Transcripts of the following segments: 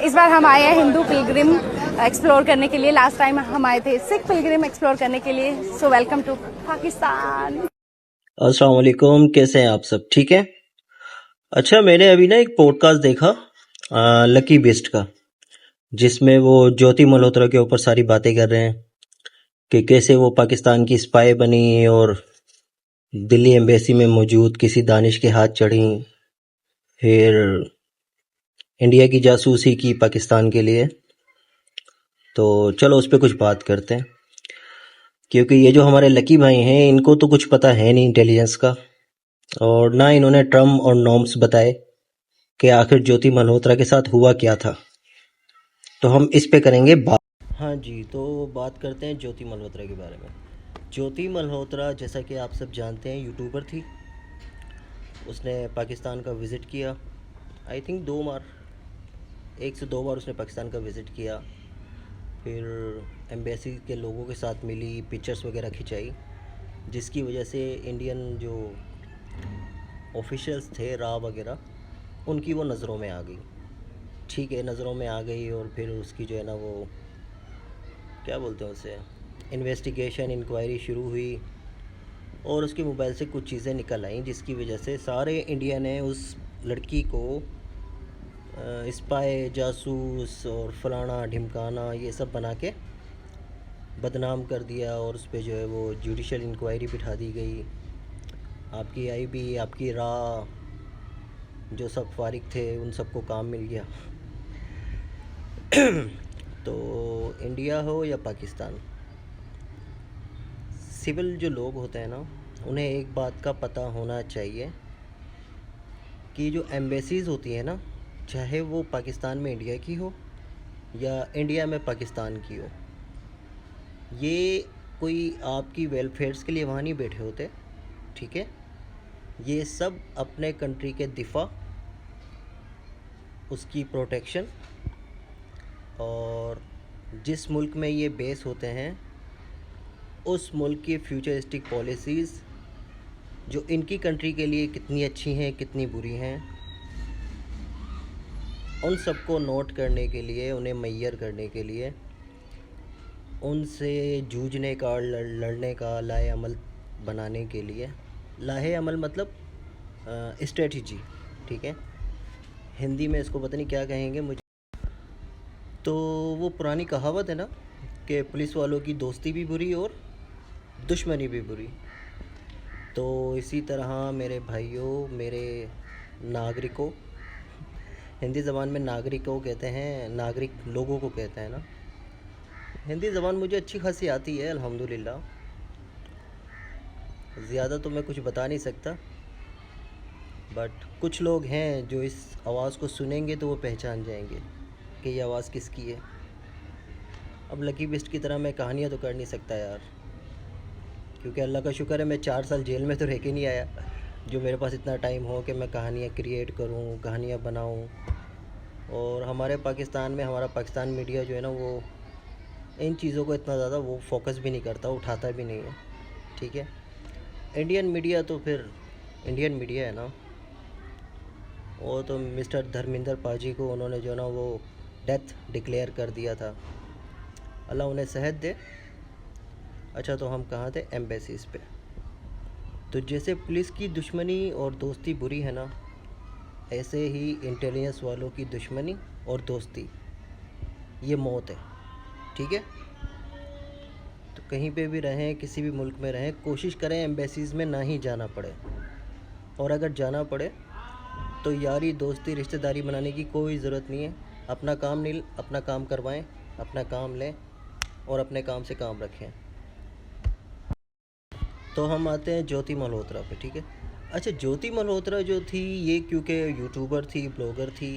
इस बार हम आए हैं हिंदू पिलग्रिम एक्सप्लोर करने के लिए। लास्ट टाइम हम आए थे सिख पिलग्रिम एक्सप्लोर करने के लिए। So welcome to Pakistan. अस्सलाम वालेकुम, कैसे हैं आप सब? ठीक है। अच्छा, मैंने अभी ना एक पॉडकास्ट देखा लकी बेस्ट का, जिसमें वो ज्योति मल्होत्रा के ऊपर सारी बातें कर रहे हैं कि कैसे वो पाकिस्तान की स्पाई बनी और दिल्ली एम्बेसी में मौजूद किसी दानिश के हाथ चढ़ी, फिर इंडिया की जासूसी की पाकिस्तान के लिए। तो चलो उस पर कुछ बात करते हैं, क्योंकि ये जो हमारे लकी भाई हैं इनको तो कुछ पता है नहीं इंटेलिजेंस का, और ना इन्होंने टर्म और नॉर्म्स बताए कि आखिर ज्योति मल्होत्रा के साथ हुआ क्या था। तो हम इस पे करेंगे बात। हाँ जी, तो बात करते हैं ज्योति मल्होत्रा के बारे में। ज्योति मल्होत्रा, जैसा कि आप सब जानते हैं, यूट्यूबर थी। उसने पाकिस्तान का विज़िट किया, आई थिंक 2 बार, 1 से 2 बार उसने पाकिस्तान का विज़िट किया। फिर एम्बेसी के लोगों के साथ मिली, पिक्चर्स वगैरह खिंचाई, जिसकी वजह से इंडियन जो ऑफिशियल्स थे, रा वगैरह, उनकी वो नज़रों में आ गई। ठीक है, नज़रों में आ गई, और फिर उसकी जो है ना वो क्या बोलते हैं उसे, इन्वेस्टिगेशन, इंक्वायरी शुरू हुई, और उसके मोबाइल से कुछ चीज़ें निकल आईं, जिसकी वजह से सारे इंडिया ने उस लड़की को स्पाई, जासूस और फलाना ढिमकाना ये सब बना के बदनाम कर दिया, और उस पर जो है वो जुडिशल इंक्वायरी बिठा दी गई। आपकी आईबी, आपकी रा, जो सब फारिग थे, उन सबको काम मिल गया। तो इंडिया हो या पाकिस्तान, सिविल जो लोग होते हैं ना, उन्हें एक बात का पता होना चाहिए कि जो एम्बेसीज़ होती है ना, चाहे वो पाकिस्तान में इंडिया की हो या इंडिया में पाकिस्तान की हो, ये कोई आपकी वेलफेयर्स के लिए वहाँ नहीं बैठे होते। ठीक है, ये सब अपने कंट्री के दिफा, उसकी प्रोटेक्शन, और जिस मुल्क में ये बेस होते हैं उस मुल्क की फ्यूचरिस्टिक पॉलिसीज़ जो इनकी कंट्री के लिए कितनी अच्छी हैं, कितनी बुरी हैं, उन सबको नोट करने के लिए, उन्हें मैयर करने के लिए, उनसे जूझने का, लड़ने का लाहे अमल बनाने के लिए, लाहे अमल मतलब स्ट्रेटजी। ठीक है, हिंदी में इसको पता नहीं क्या कहेंगे मुझे। तो वो पुरानी कहावत है ना कि पुलिस वालों की दोस्ती भी बुरी और दुश्मनी भी बुरी। तो इसी तरह मेरे भाइयों, मेरे नागरिकों, हिंदी ज़बान में नागरिकों कहते हैं, नागरिक लोगों को कहते हैं ना। हिंदी ज़बान मुझे अच्छी खासी आती है अल्हम्दुलिल्लाह, ज़्यादा तो मैं कुछ बता नहीं सकता, बट कुछ लोग हैं जो इस आवाज़ को सुनेंगे तो वो पहचान जाएंगे कि ये आवाज़ किसकी है। अब लकी बेस्ट की तरह मैं कहानियाँ तो कर नहीं सकता यार, क्योंकि अल्लाह का शुक्र है मैं 4 साल जेल में तो रह के नहीं आया, जो मेरे पास इतना टाइम हो कि मैं कहानियाँ क्रिएट करूँ, कहानियाँ बनाऊँ। और हमारे पाकिस्तान में, हमारा पाकिस्तान मीडिया जो है ना, वो इन चीज़ों को इतना ज़्यादा वो फोकस भी नहीं करता, उठाता भी नहीं है। ठीक है, इंडियन मीडिया तो फिर इंडियन मीडिया है ना, वो तो मिस्टर धर्मेंद्र पाजी को उन्होंने जो ना वो डेथ डिक्लेयर कर दिया था, अल्लाह उन्हें सेहत दे। अच्छा, तो हम कहाँ थे? एम्बेसीज़ पे। तो जैसे पुलिस की दुश्मनी और दोस्ती बुरी है ना, ऐसे ही इंटेलिजेंस वालों की दुश्मनी और दोस्ती ये मौत है। ठीक है, तो कहीं पे भी रहें, किसी भी मुल्क में रहें, कोशिश करें एम्बेसीज़ में ना ही जाना पड़े, और अगर जाना पड़े तो यारी दोस्ती रिश्तेदारी बनाने की कोई ज़रूरत नहीं है। अपना काम नहीं, अपना काम करवाएं, अपना काम लें और अपने काम से काम रखें। तो हम आते हैं ज्योति मल्होत्रा पे। ठीक है, अच्छा, ज्योति मल्होत्रा जो थी, ये क्योंकि यूट्यूबर थी, ब्लॉगर थी,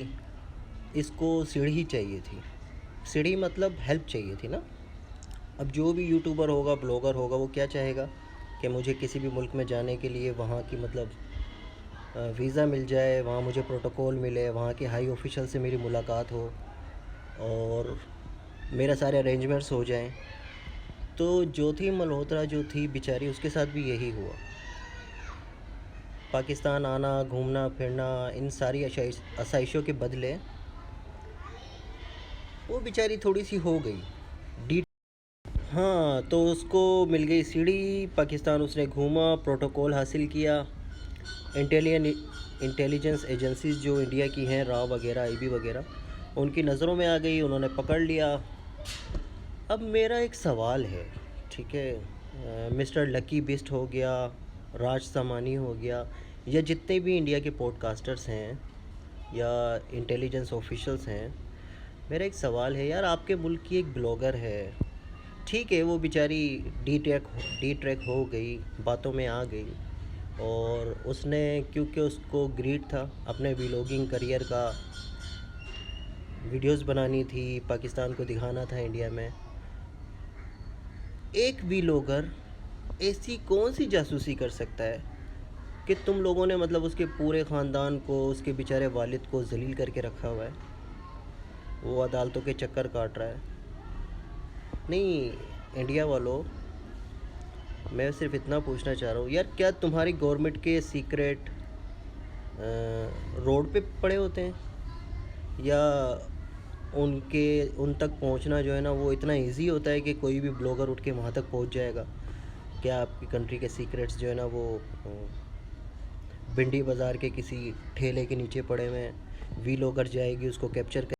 इसको सीढ़ी चाहिए थी। सीढ़ी मतलब हेल्प चाहिए थी ना। अब जो भी यूट्यूबर होगा, ब्लॉगर होगा, वो क्या चाहेगा कि मुझे किसी भी मुल्क में जाने के लिए वहाँ की मतलब वीज़ा मिल जाए, वहाँ मुझे प्रोटोकॉल मिले, वहाँ के हाई ऑफिशियल से मेरी मुलाकात हो और मेरे सारे अरेंजमेंट्स हो जाएं। तो ज्योति मल्होत्रा जो थी बेचारी, उसके साथ भी यही हुआ। पाकिस्तान आना, घूमना फिरना, इन सारी आसाइशों के बदले वो बेचारी थोड़ी सी हो गई डी। हाँ, तो उसको मिल गई सीढ़ी, पाकिस्तान उसने घूमा, प्रोटोकॉल हासिल किया। इंटेलिजेंस एजेंसीज जो इंडिया की हैं, राव वगैरह, आईबी वगैरह, उनकी नज़रों में आ गई, उन्होंने पकड़ लिया। अब मेरा एक सवाल है, ठीक है, मिस्टर लकी बिस्ट हो गया, राज सामानी हो गया, या जितने भी इंडिया के पॉडकास्टर्स हैं या इंटेलिजेंस ऑफिशियल्स हैं, मेरा एक सवाल है यार, आपके मुल्क की एक ब्लॉगर है, ठीक है, वो बेचारी डी ट्रैक हो गई, बातों में आ गई, और उसने, क्योंकि उसको ग्रीड था अपने व्लॉगिंग करियर का, वीडियोस बनानी थी, पाकिस्तान को दिखाना था इंडिया में। एक व्लॉगर ऐसी कौन सी जासूसी कर सकता है कि तुम लोगों ने मतलब उसके पूरे ख़ानदान को, उसके बेचारे वालिद को जलील करके रखा हुआ है, वो अदालतों के चक्कर काट रहा है। नहीं, इंडिया वालों, मैं सिर्फ इतना पूछना चाह रहा हूँ यार, क्या तुम्हारी गवर्नमेंट के सीक्रेट रोड पे पड़े होते हैं, या उन तक पहुंचना जो है ना वो इतना इजी होता है कि कोई भी ब्लॉगर उठ के वहाँ तक पहुंच जाएगा? क्या आपकी कंट्री के सीक्रेट्स जो है ना वो भिंडी बाज़ार के किसी ठेले के नीचे पड़े हुए हैं, व्लॉगर जाएगी उसको कैप्चर